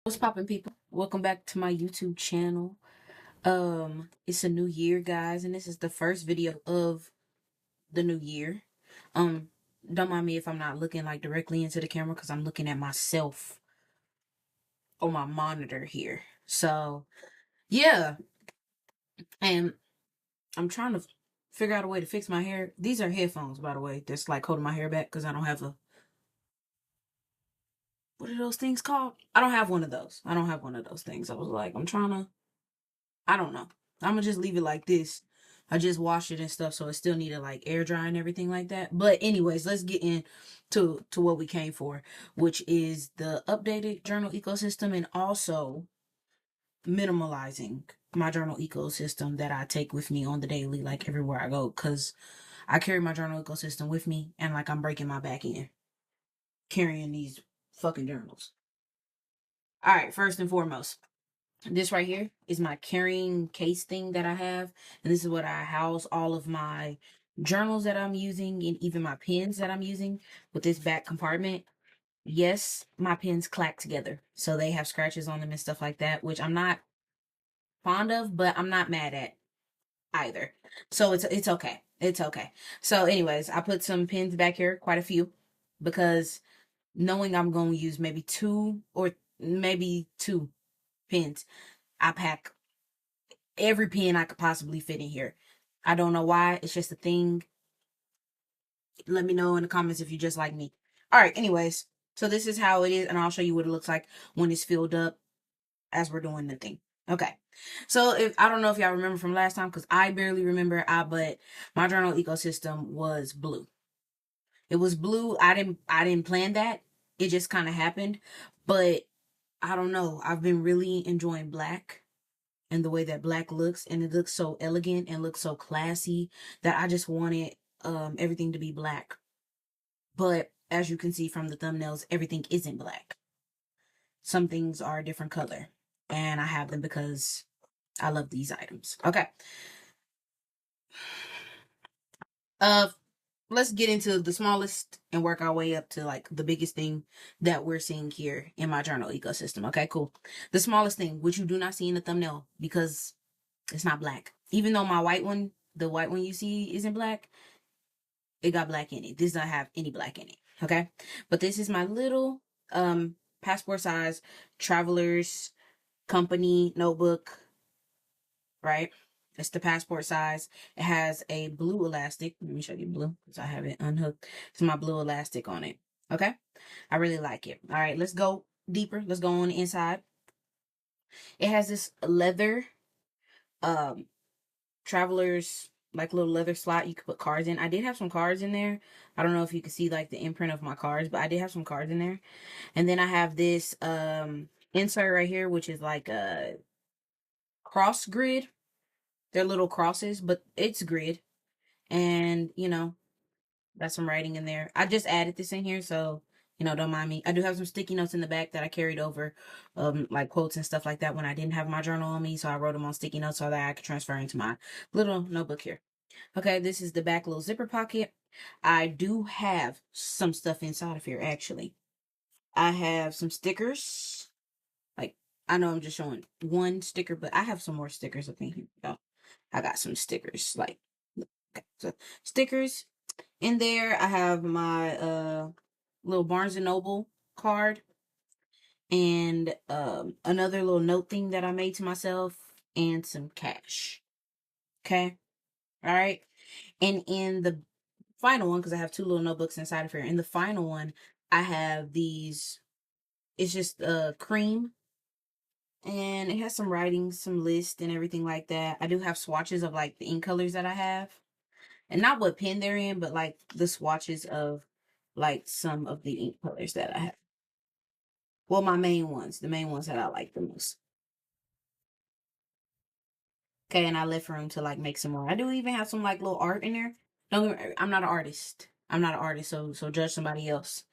What's poppin', people? Welcome back to my YouTube channel. It's a new year, guys, and this is the first video of the new year. Um, don't mind me if I'm not looking like directly into the camera because I'm looking at myself on my monitor here. So yeah, and I'm trying to figure out a way to fix my hair. These are headphones, by the way. That's like holding my hair back because I don't have a what are those things called? I don't have one of those. I don't have one of those things. I was like, I don't know. I'm gonna just leave it like this. I just washed it and stuff, so it still needed like air dry and everything like that. But anyways, let's get into what we came for, which is the updated journal ecosystem and also minimalizing my journal ecosystem that I take with me on the daily, like everywhere I go, because I carry my journal ecosystem with me and like I'm breaking my back in carrying these fucking journals. All right, first and foremost. This right here is my carrying case thing that I have. And this is what I house all of my journals that I'm using and even my pens that I'm using with this back compartment. Yes, my pens clack together. So they have scratches on them and stuff like that, which I'm not fond of, but I'm not mad at either. So it's okay. It's okay. So anyways, I put some pens back here, quite a few, because knowing I'm going to use maybe two pens, I pack every pen I could possibly fit in here. I don't know why. It's just a thing. Let me know in the comments if you just like me. All right. Anyways, so this is how it is, and I'll show you what it looks like when it's filled up as we're doing the thing. Okay. So if I don't know if y'all remember from last time, because I barely remember. But my journal ecosystem was blue. It was blue. I didn't plan that. It just kind of happened. But I don't know. I've been really enjoying black and the way that black looks, and it looks so elegant and looks so classy that I just wanted everything to be black. But as you can see from the thumbnails, everything isn't black. Some things are a different color, and I have them because I love these items. Okay. Uh let's get into the smallest and work our way up to like the biggest thing that we're seeing here in my journal ecosystem. Okay, cool. The smallest thing, which you do not see in the thumbnail because it's not black. Even though the white one you see isn't black, it got black in it. This doesn't have any black in it. Okay. But this is my little passport size traveler's company notebook, right? It's the passport size. It has a blue elastic. Let me show you blue because I have it unhooked. It's my blue elastic on it. Okay. I really like it. All right, let's go deeper. Let's go on the inside. It has this leather um traveler's like little leather slot you could put cards in. I did have some cards in there. I don't know if you can see like the imprint of my cards, but I did have some cards in there. And then I have this insert right here, which is like a cross grid. They're little crosses, but it's grid. And got some writing in there. I just added this in here, so don't mind me. I do have some sticky notes in the back that I carried over, like quotes and stuff like that when I didn't have my journal on me. So I wrote them on sticky notes so that I could transfer into my little notebook here. Okay, this is the back little zipper pocket. I do have some stuff inside of here, actually. I have some stickers. Like, I know I'm just showing one sticker, but I have some more stickers up in here. I got some stickers. Like, okay, so stickers. In there, I have my little Barnes and Noble card and another little note thing that I made to myself and some cash. Okay? All right. And in the final one, because I have two little notebooks inside of here, in the final one, I have these. It's just cream and it has some writing, some list and everything like that. I do have swatches of like the ink colors that I have. And not what pen they're in, but like the swatches of like some of the ink colors that I have. Well, my main ones, the main ones that I like the most. Okay, and I left room to like make some more. I do even have some like little art in there. Don't I'm not an artist. I'm not an artist, so judge somebody else.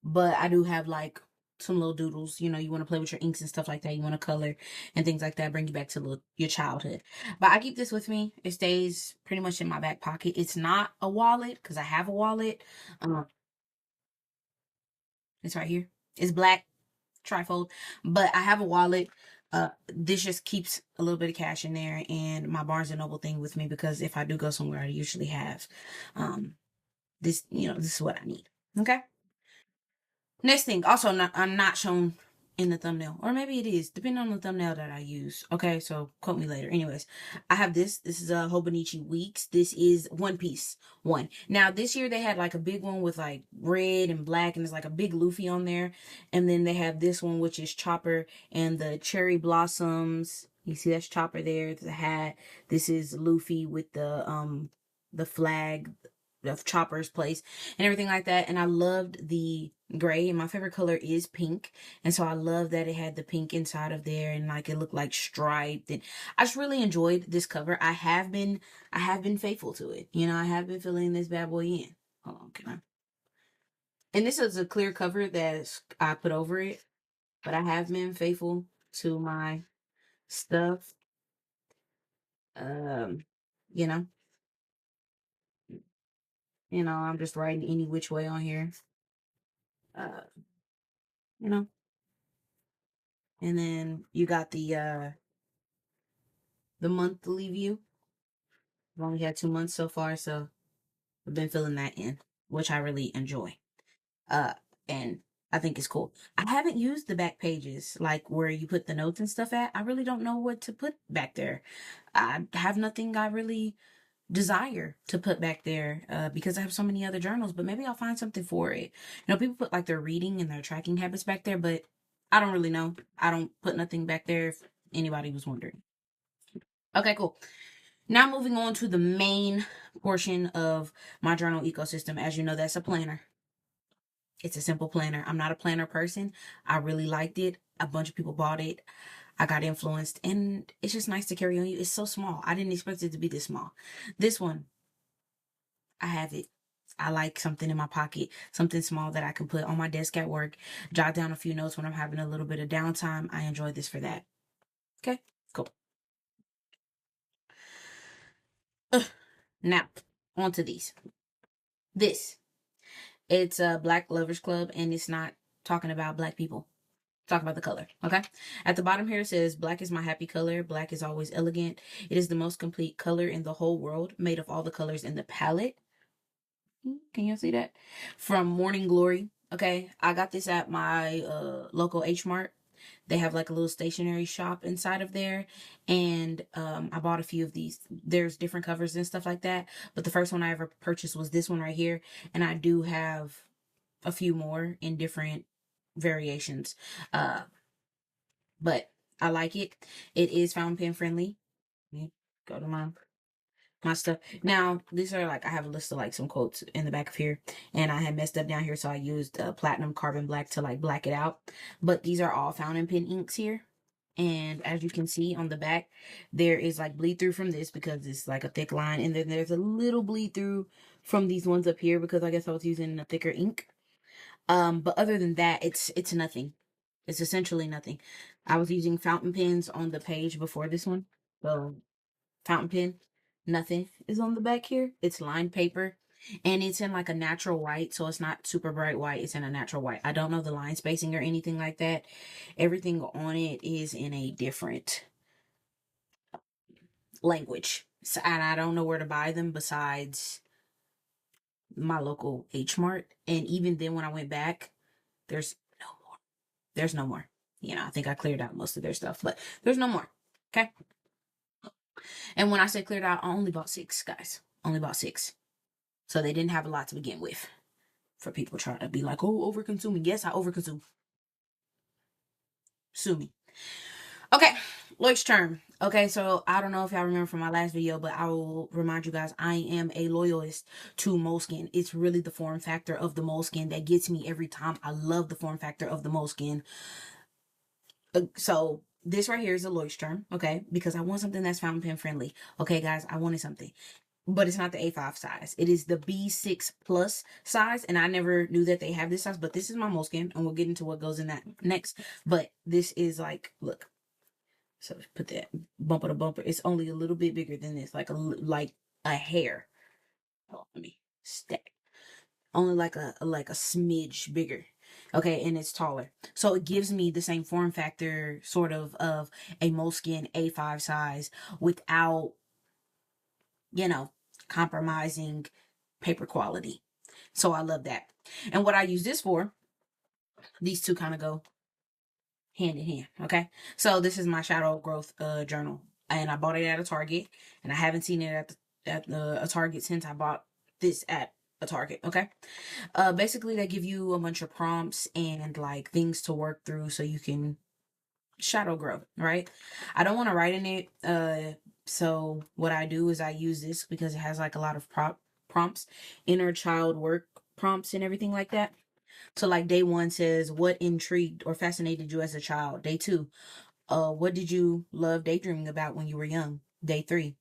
But I do have like some little doodles. You want to play with your inks and stuff like that. You want to color and things like that. Bring you back to your childhood. But I keep this with me. It stays pretty much in my back pocket. It's not a wallet because I have a wallet. It's right here. It's black. trifold. But I have a wallet. This just keeps a little bit of cash in there, and my Barnes and Noble thing with me, because if I do go somewhere, I usually have this. This is what I need. Okay. Next thing, also I'm not shown in the thumbnail, or maybe it is, depending on the thumbnail that I use. Okay, so quote me later. Anyways, I have this. This is a Hobonichi Weeks. This is One Piece one. Now this year they had like a big one with like red and black, and there's like a big Luffy on there. And then they have this one which is Chopper and the cherry blossoms. You see that's Chopper there. The hat. This is Luffy with the flag of Chopper's place and everything like that. And I loved the gray, and my favorite color is pink, and so I love that it had the pink inside of there, and like it looked like striped, and I just really enjoyed this cover. I have been faithful to it. I have been filling this bad boy in. Hold on, can I? And this is a clear cover that I put over it, but I have been faithful to my stuff. um you know I'm just writing any which way on here. uh you know and then you got the monthly view. I've only had 2 months so far, so I've been filling that in, which I really enjoy. Uh, and I think it's cool. I haven't used the back pages, like where you put the notes and stuff at. I really don't know what to put back there. I have nothing I really desire to put back there, because I have so many other journals, but maybe I'll find something for it. People put like their reading and their tracking habits back there, but I don't really know. I don't put nothing back there if anybody was wondering. Okay, cool. Now moving on to the main portion of my journal ecosystem. As you know, that's a planner. It's a simple planner. I'm not a planner person. I really liked it. A bunch of people bought it. I got influenced, and it's just nice to carry on you. It's so small. I didn't expect it to be this small. This one, I have it. I like something in my pocket, something small that I can put on my desk at work, jot down a few notes when I'm having a little bit of downtime. I enjoy this for that. Okay, cool. Now, on to these. This. It's a Black Lovers Club, and it's not talking about black people. Talk about the color, okay? At the bottom here it says, "Black is my happy color. Black is always elegant. It is the most complete color in the whole world, made of all the colors in the palette." Can you see that? From Morning Glory. Okay, I got this at my local H Mart. They have like a little stationery shop inside of there, and I bought a few of these. There's different covers and stuff like that, but the first one I ever purchased was this one right here, and I do have a few more in different variations. Uh, but I like it. It is fountain pen friendly. Let me go to my stuff. Now, these are like, I have a list of like some quotes in the back of here, and I had messed up down here, so I used platinum carbon black to like black it out. But these are all fountain pen inks here. And as you can see on the back, there is like bleed through from this because it's like a thick line. And then there's a little bleed through from these ones up here because I guess I was using a thicker ink. But other than that, it's nothing. It's essentially nothing. I was using fountain pens on the page before this one. So fountain pen, nothing is on the back here. It's lined paper, and it's in like a natural white, so it's not super bright white. It's in a natural white. I don't know the line spacing or anything like that. Everything on it is in a different language. So, and I don't know where to buy them besides my local H Mart. And even then, when I went back, there's no more. There's no more. I think I cleared out most of their stuff, but there's no more. Okay. And when I say cleared out, I only bought 6, guys. Only bought 6. So they didn't have a lot to begin with. For people trying to be like, oh, over consuming. Yes, I overconsume. Sue me. Okay, Leuchtturm. Okay, so I don't know if y'all remember from my last video, but I will remind you guys, I am a loyalist to Moleskine. It's really the form factor of the Moleskine that gets me every time. I love the form factor of the Moleskine. So this right here is a Leuchtturm, okay? Because I want something that's fountain pen friendly. Okay, guys, I wanted something. But it's not the A5 size. It is the B6 plus size. And I never knew that they have this size. But this is my Moleskine. And we'll get into what goes in that next. But this is like, look. So put that bumper to bumper. It's only a little bit bigger than this. Like a hair. Oh, let me stack. Only like a smidge bigger. Okay, and it's taller. So it gives me the same form factor sort of a Moleskine A5 size without, you know, compromising paper quality. So I love that. And what I use this for, these two kind of go hand in hand. Okay. So this is my shadow growth journal. And I bought it at a Target. And I haven't seen it at a Target since I bought this at a Target. Okay. Basically they give you a bunch of prompts and like things to work through so you can shadow grow, right? I don't want to write in it. So what I do is I use this because it has like a lot of prompts, inner child work prompts and everything like that. So like day 1 says, what intrigued or fascinated you as a child? Day 2, what did you love daydreaming about when you were young? Day 3,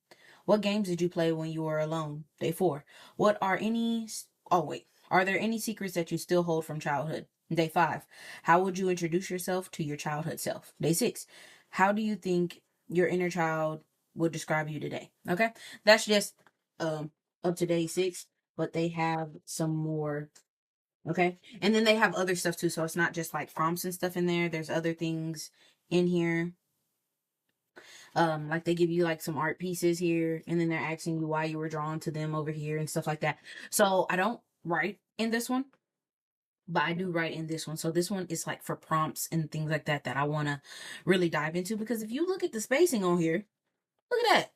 what games did you play when you were alone? Day 4, what are any, oh wait, are there any secrets that you still hold from childhood? Day 5, how would you introduce yourself to your childhood self? Day 6, how do you think your inner child would describe you today? Okay, that's just up to day 6, but they have some more. Okay. And then they have other stuff too. So it's not just like prompts and stuff in there. There's other things in here. Like they give you like some art pieces here, and then they're asking you why you were drawn to them over here and stuff like that. So I don't write in this one, but I do write in this one. So this one is like for prompts and things like that that I want to really dive into, because if you look at the spacing on here, look at that.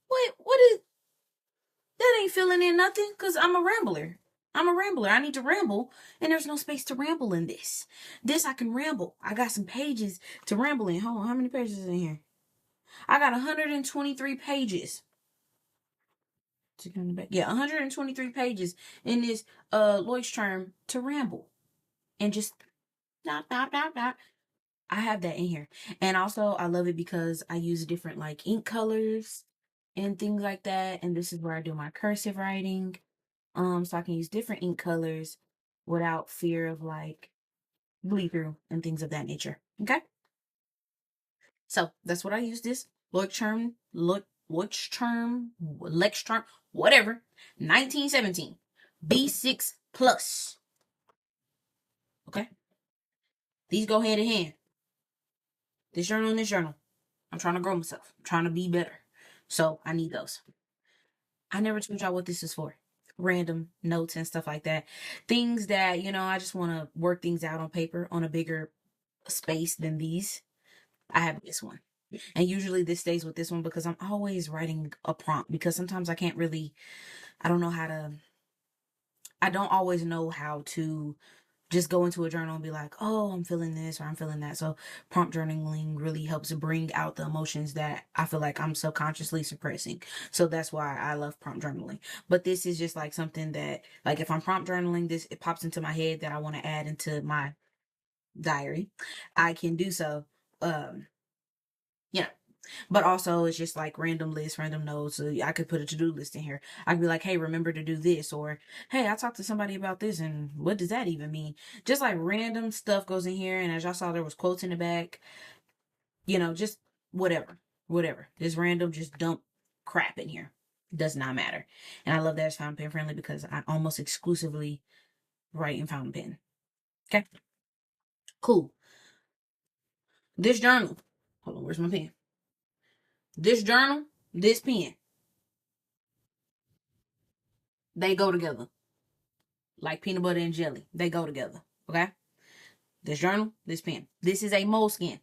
What is that? Ain't filling in nothing, because I'm a rambler. I'm a rambler. I need to ramble, and there's no space to ramble in this. This I can ramble. I got some pages to ramble in. Hold on, how many pages is in here? I got 123 pages. Yeah, 123 pages in this Lloyd's term to ramble and just dot dot dot dot. I have that in here, and also I love it because I use different like ink colors and things like that. And this is where I do my cursive writing. So I can use different ink colors without fear of like bleed through and things of that nature. Okay. So that's what I use this Lex term, whatever. 1917 B6 plus. Okay. These go hand in hand. This journal and this journal. I'm trying to grow myself. I'm trying to be better. So I need those. I never told y'all what this is for. Random notes and stuff like that. Things that, I just want to work things out on paper on a bigger space than these. I have this one. And usually this stays with this one because I'm always writing a prompt, because sometimes I don't know how to, I don't always know how to just go into a journal and be like, oh, I'm feeling this or I'm feeling that. So prompt journaling really helps bring out the emotions that I feel like I'm subconsciously suppressing. So that's why I love prompt journaling. But this is just like something that, like, if I'm prompt journaling this, it pops into my head that I want to add into my diary. I can do so. Yeah. But also, it's just like random lists, random notes. So I could put a to-do list in here. I could be like, hey, remember to do this. Or, hey, I talked to somebody about this, and what does that even mean? Just like random stuff goes in here. And as y'all saw, there was quotes in the back. Just whatever. Whatever. Just random, just dump crap in here. Does not matter. And I love that it's fountain pen friendly because I almost exclusively write in fountain pen. Okay? Cool. This journal. Hold on, where's my pen? This journal, this pen, they go together. Like peanut butter and jelly. They go together. Okay? This journal, this pen. This is a Moleskine.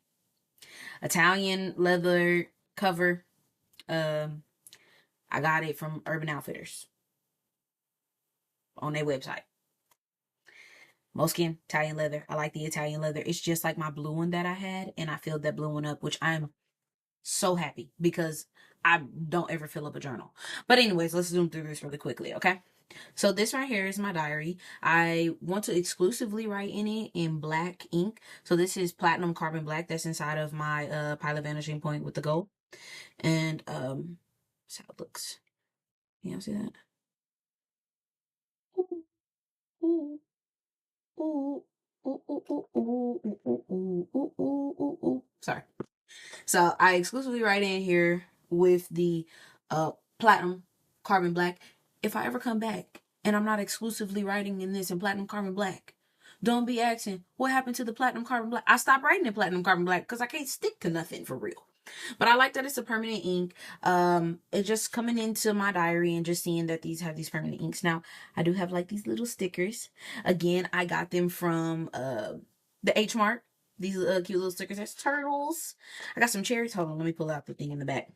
Italian leather cover. I got it from Urban Outfitters on their website. Moleskine, Italian leather. I like the Italian leather. It's just like my blue one that I had, and I filled that blue one up, which I'm so happy because I don't ever fill up a journal. But anyways, let's zoom through this really quickly, okay? So this right here is my diary. I want to exclusively write in it in black ink. So this is platinum carbon black that's inside of my pilot vanishing point with the gold. And that's how it looks. You know, see that? Ooh, ooh, ooh, ooh, ooh, ooh, ooh, ooh, ooh, ooh, ooh, ooh. Sorry. So I exclusively write in here with the platinum carbon black. If I ever come back and I'm not exclusively writing in this in platinum carbon black, Don't be asking, what happened to the platinum carbon black? I stopped writing in platinum carbon black because I can't stick to nothing for real. But I like that it's a permanent ink. It's just coming into my diary and just seeing that these have these permanent inks. Now, I do have like these little stickers. Again, I got them from the H Mart. These cute little stickers. There's turtles. I got some cherries. Hold on, let me pull out the thing in the back.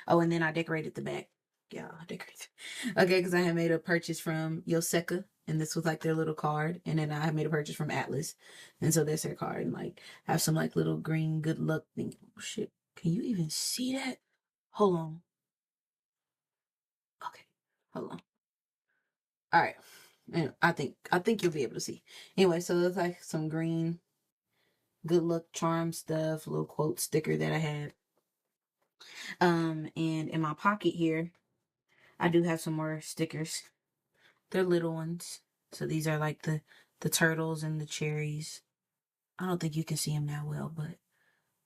Oh, and then I decorated the back. Yeah, I decorated. Okay, because I had made a purchase from Yoseka, and this was like their little card. And then I had made a purchase from Atlas, and so that's their card. And like have some like little green good luck thing. Oh, shit, can you even see that? Hold on. Okay, hold on. All right, and I think you'll be able to see. Anyway, so there's like some green good luck charm stuff, little quote sticker that I had. And in my pocket here, I do have some more stickers. They're little ones. So these are like the turtles and the cherries. I don't think you can see them that well, but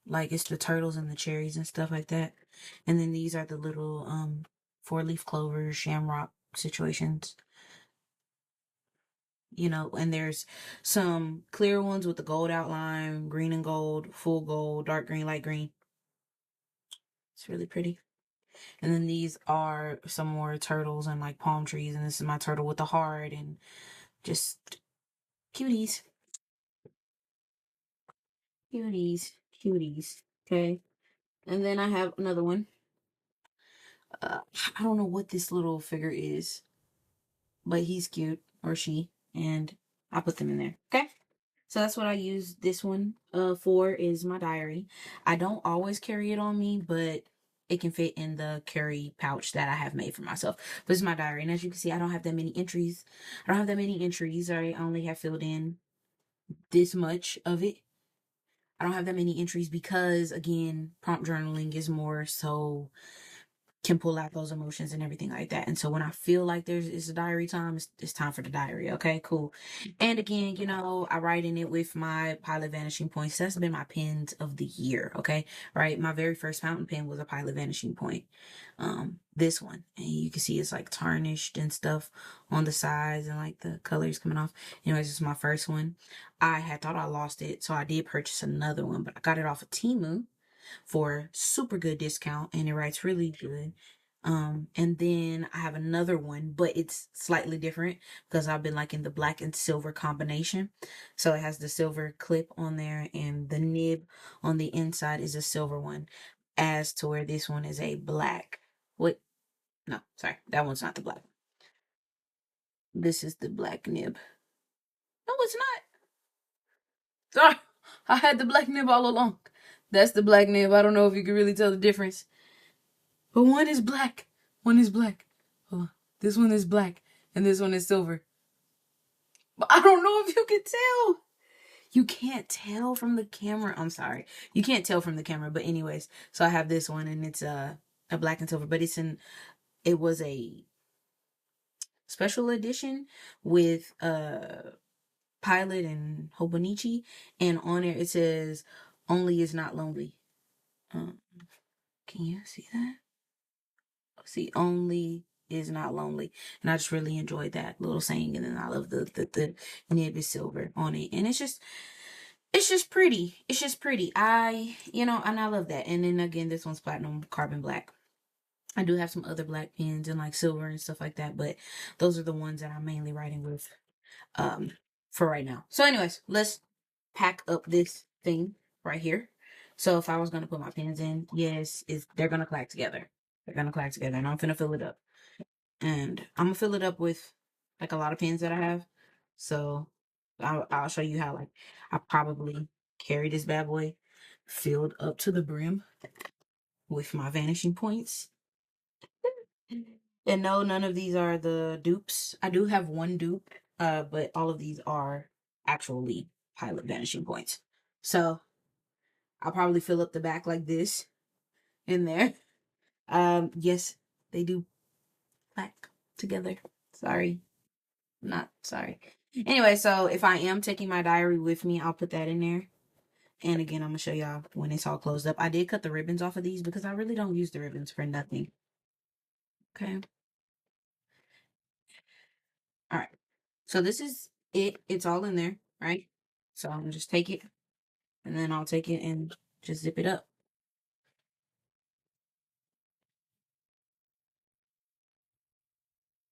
like it's the turtles and the cherries and stuff like that. And then these are the little four-leaf clover shamrock situations. And there's some clear ones with the gold outline, green and gold, full gold, dark green, light green. It's really pretty. And then these are some more turtles and like palm trees, and this is my turtle with the heart and just cuties. Cuties, cuties. Okay. And then I have another one. Uh, I don't know what this little figure is, but he's cute, or she, and I put them in there. Okay. So that's what I use this one for, is my diary. I don't always carry it on me, but it can fit in the carry pouch that I have made for myself. But it's my diary. And as you can see, I don't have that many entries. I don't have that many entries. I only have filled in this much of it. I don't have that many entries because, again, prompt journaling is more so can pull out those emotions and everything like that. And so when I feel like it's a diary time, it's time for the diary. Okay, cool. And again, I write in it with my Pilot Vanishing Points. That's been my pens of the year. Okay, right. My very first fountain pen was a Pilot Vanishing Point. This one, and you can see it's like tarnished and stuff on the sides and like the colors coming off. Anyways, this is my first one. I had thought I lost it, so I did purchase another one, but I got it off of Temu for super good discount, and it writes really good. And then I have another one, but it's slightly different because I've been like in the black and silver combination. So it has the silver clip on there, and the nib on the inside is a silver one, as to where this one is a black. What? No, sorry, that one's not the black. This is the black nib. No, it's not. Sorry, I had the black nib all along. That's the black nib. I don't know if you can really tell the difference. But one is black. One is black. Hold on. This one is black. And this one is silver. But I don't know if you can tell. You can't tell from the camera. I'm sorry. You can't tell from the camera. But anyways, so I have this one, and it's a black and silver. But it was a special edition with Pilot and Hobonichi. And on it says, "Only is not lonely." Can you see that? See, only is not lonely. And I just really enjoyed that little saying. And then I love the nib is silver on it. And it's just pretty. It's just pretty. And I love that. And then again, this one's platinum carbon black. I do have some other black pens and like silver and stuff like that, but those are the ones that I'm mainly writing with um for right now. So anyways, let's pack up this thing right here. So if I was gonna put my pens in, yes, they're gonna clack together. They're gonna clack together, and I'm gonna fill it up. And I'm gonna fill it up with like a lot of pens that I have. So I'll show you how, like, I probably carry this bad boy filled up to the brim with my vanishing points. And no, none of these are the dupes. I do have one dupe, but all of these are actually Pilot vanishing points. So I'll probably fill up the back like this in there. Yes, they do back together. Sorry. Not sorry. Anyway, so if I am taking my diary with me, I'll put that in there. And again, I'm gonna show y'all when it's all closed up. I did cut the ribbons off of these because I really don't use the ribbons for nothing. Okay. All right. So this is it. It's all in there. right? So I'm gonna just take it, and then I'll take it and just zip it up.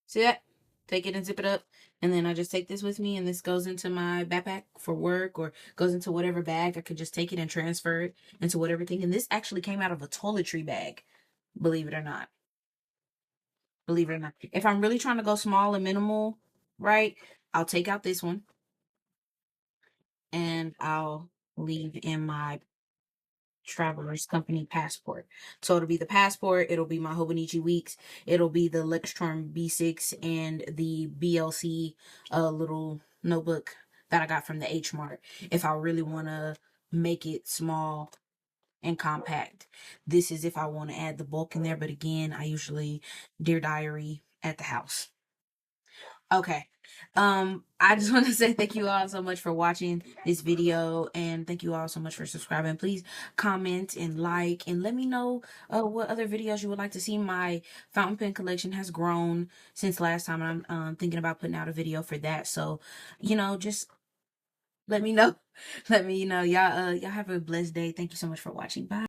See that? Take it and zip it up. And then I just take this with me, and this goes into my backpack for work, or goes into whatever bag. I could just take it and transfer it into whatever thing. And this actually came out of a toiletry bag, believe it or not. Believe it or not. If I'm really trying to go small and minimal, right, I'll take out this one and I'll leave in my traveler's company passport. So it'll be the passport, it'll be my Hobonichi Weeks, it'll be the Lextron B6 and the BLC little notebook that I got from the H Mart. If I really want to make it small and compact. This is if I want to add the bulk in there, but again, I usually Dear Diary at the house. Okay. I just want to say thank you all so much for watching this video, and thank you all so much for subscribing. Please comment and like, and let me know what other videos you would like to see. My fountain pen collection has grown since last time, and I'm thinking about putting out a video for that. So, just let me know. Let me know. Y'all have a blessed day. Thank you so much for watching. Bye.